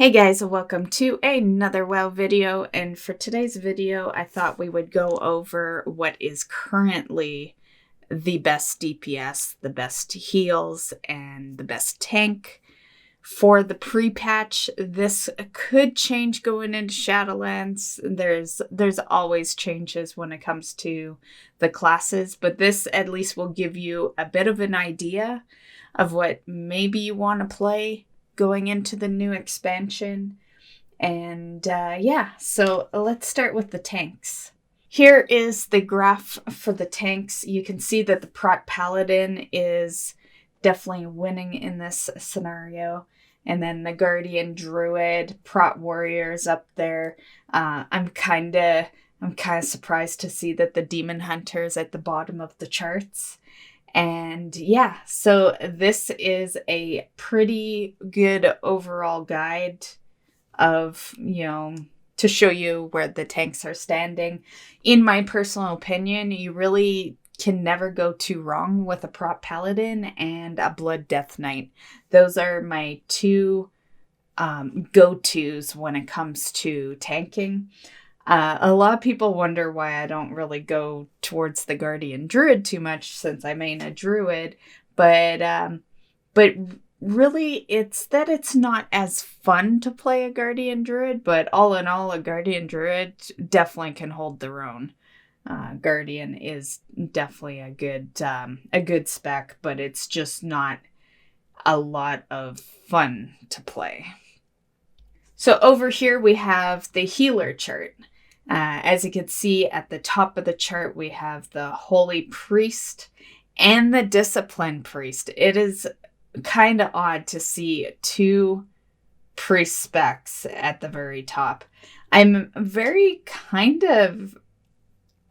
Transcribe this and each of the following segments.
Hey guys, welcome to another WoW video, and for today's video I thought we would go over what is currently the best DPS, the best heals, and the best tank for the pre-patch. This could change going into Shadowlands. There's always changes when it comes to the classes, but this at least will give you a bit of an idea of what maybe you want to play going into the new expansion. And so let's start with the tanks. Here is the graph for the tanks. You can see that the Prot Paladin is definitely winning in this scenario. And then the Guardian Druid, Prot Warriors up there. I'm kind of surprised to see that the Demon Hunter is at the bottom of the charts. And yeah, so this is a pretty good overall guide of, to show you where the tanks are standing. In my personal opinion, you really can never go too wrong with a Prot Paladin and a Blood Death Knight. Those are my two go-tos when it comes to tanking. A lot of people wonder why I don't really go towards the Guardian Druid too much since I main a Druid, but really it's that it's not as fun to play a Guardian Druid, but all in all, a Guardian Druid definitely can hold their own. Guardian is definitely a good spec, but it's just not a lot of fun to play. So over here we have the healer chart. As you can see at the top of the chart, we have the Holy Priest and the Discipline Priest. It is kind of odd to see two priest specs at the very top. I'm very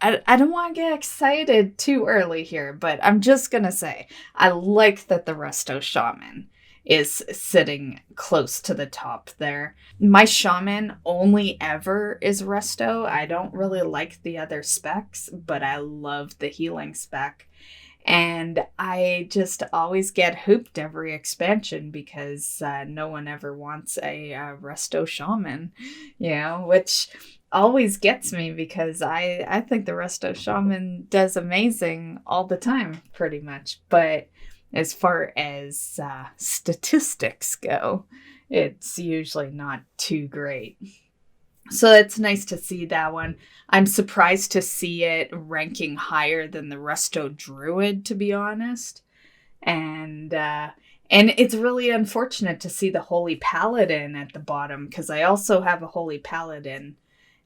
I don't want to get excited too early here, but I'm just going to say I like that the Resto Shaman is sitting close to the top there. My shaman only ever is resto. I don't really like the other specs, but I love the healing spec. And I just always get hooped every expansion because no one ever wants a resto shaman, which always gets me because I think the resto shaman does amazing all the time, pretty much. But as far as statistics go, it's usually not too great. So it's nice to see that one. I'm surprised to see it ranking higher than the Resto Druid, to be honest. And it's really unfortunate to see the Holy Paladin at the bottom, because I also have a Holy Paladin.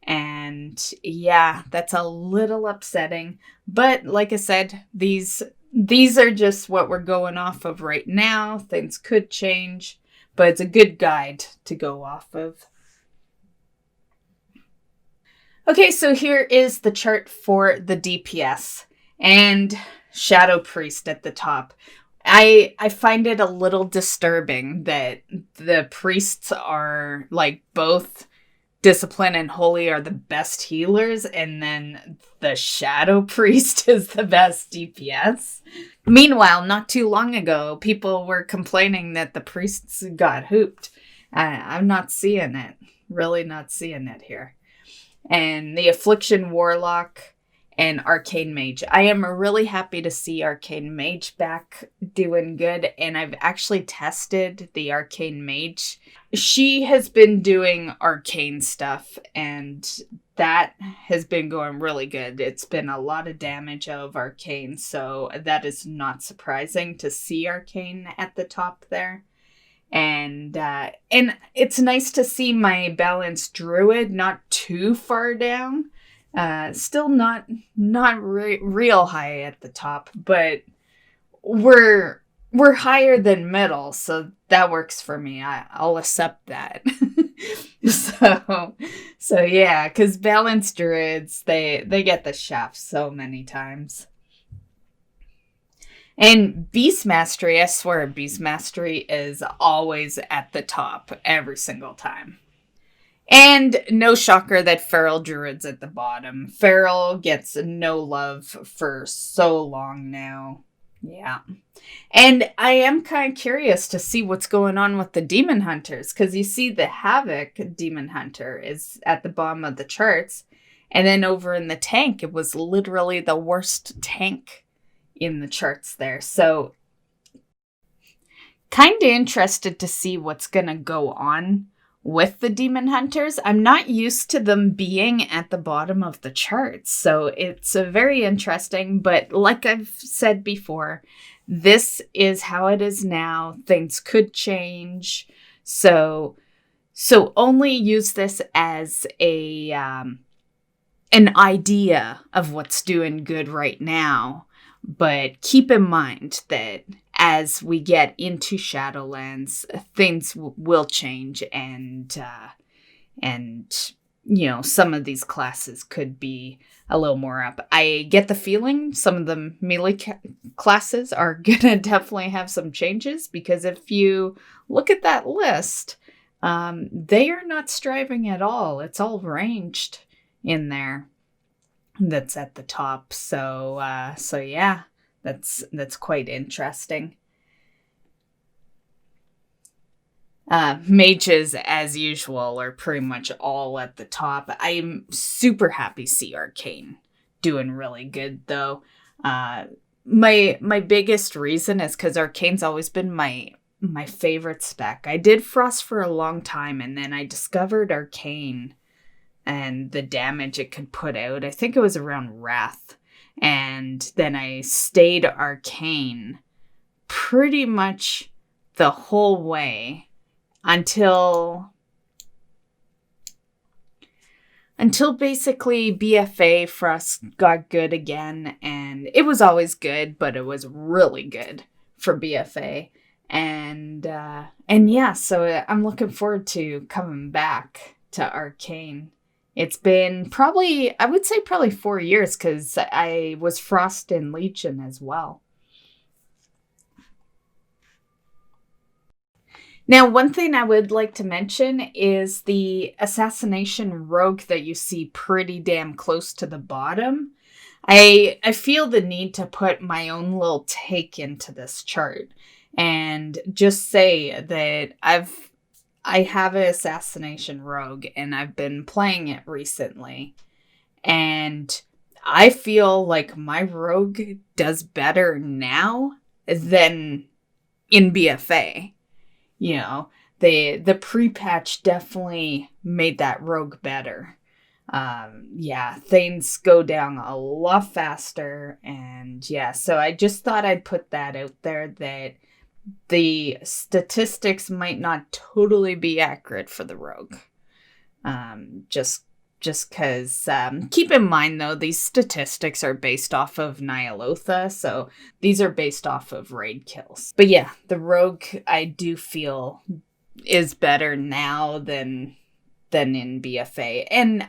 And yeah, that's a little upsetting. But like I said, these are just what we're going off of right now. Things could change, but it's a good guide to go off of. Okay, so here is the chart for the DPS and Shadow Priest at the top. I find it a little disturbing that the priests are like both Discipline and Holy are the best healers, and then the Shadow Priest is the best DPS. Meanwhile, not too long ago, people were complaining that the priests got hooped. I'm not seeing it. Really not seeing it here. And the Affliction Warlock and Arcane Mage. I am really happy to see Arcane Mage back doing good, and I've actually tested the Arcane Mage. She has been doing arcane stuff, and that has been going really good. It's been a lot of damage of arcane, so that is not surprising to see arcane at the top there. And it's nice to see my balanced druid not too far down. Still not real high at the top, but we're higher than middle, so that works for me. I'll accept that. so yeah, because balanced druids, they get the shaft so many times. And Beast Mastery, I swear, Beast Mastery is always at the top every single time. And no shocker that Feral Druid's at the bottom. Feral gets no love for so long now. Yeah. And I am kind of curious to see what's going on with the Demon Hunters, because you see the Havoc Demon Hunter is at the bottom of the charts. And then over in the tank, it was literally the worst tank in the charts there. So kind of interested to see what's going to go on with the Demon Hunters. I'm not used to them being at the bottom of the charts, so it's very interesting. But like I've said before, this is how it is now. Things could change. So only use this as an idea of what's doing good right now. But keep in mind that as we get into Shadowlands, things will change, and you know, some of these classes could be a little more up. I get the feeling some of the melee classes are gonna definitely have some changes, because if you look at that list, they are not striving at all. It's all ranged in there. That's at the top. So yeah, that's quite interesting. Mages, as usual, are pretty much all at the top. I'm super happy to see Arcane doing really good, though. My biggest reason is because Arcane's always been my favorite spec. I did Frost for a long time, and then I discovered Arcane and the damage it could put out. I think it was around Wrath. And then I stayed Arcane pretty much the whole way until basically BFA Frost got good again. And it was always good, but it was really good for BFA. And yeah, so I'm looking forward to coming back to Arcane. It's been probably 4 years, because I was Frost in Legion as well. Now, one thing I would like to mention is the assassination rogue that you see pretty damn close to the bottom. I feel the need to put my own little take into this chart and just say that I have an assassination rogue, and I've been playing it recently. And I feel like my rogue does better now than in BFA. You know, the pre-patch definitely made that rogue better. Yeah, things go down a lot faster. And yeah, so I just thought I'd put that out there, that the statistics might not totally be accurate for the rogue. Just because, keep in mind, though, these statistics are based off of Nyalotha, so these are based off of raid kills. But yeah, the rogue, I do feel, is better now than in BFA. And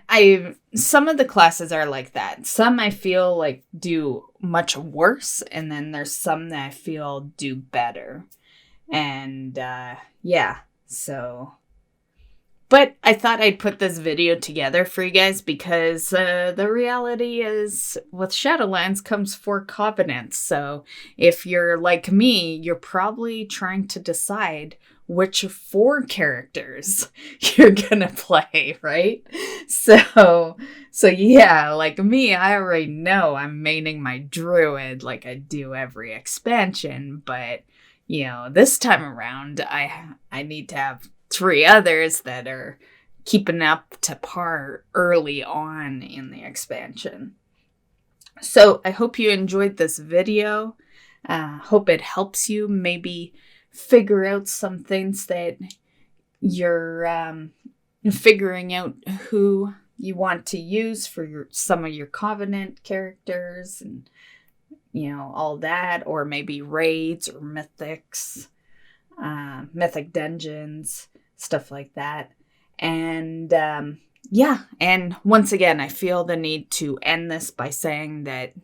some of the classes are like that. Some I feel like do much worse, and then there's some that I feel do better. And yeah, so. But I thought I'd put this video together for you guys, because the reality is with Shadowlands comes 4 covenants. So if you're like me, you're probably trying to decide which 4 characters you're gonna play, right? So yeah, like me, I already know I'm maining my druid like I do every expansion, but you know, this time around I need to have 3 others that are keeping up to par early on in the expansion. So I hope you enjoyed this video. Hope it helps you maybe figure out some things that you're figuring out who you want to use for some of your Covenant characters, and you know, all that, or maybe raids or mythics, mythic dungeons, stuff like that. And yeah, and once again, I feel the need to end this by saying that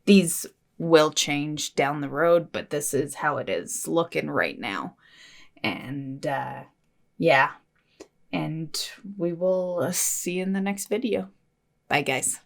these will change down the road, but this is how it is looking right now. And yeah, and we will see you in the next video. Bye, guys.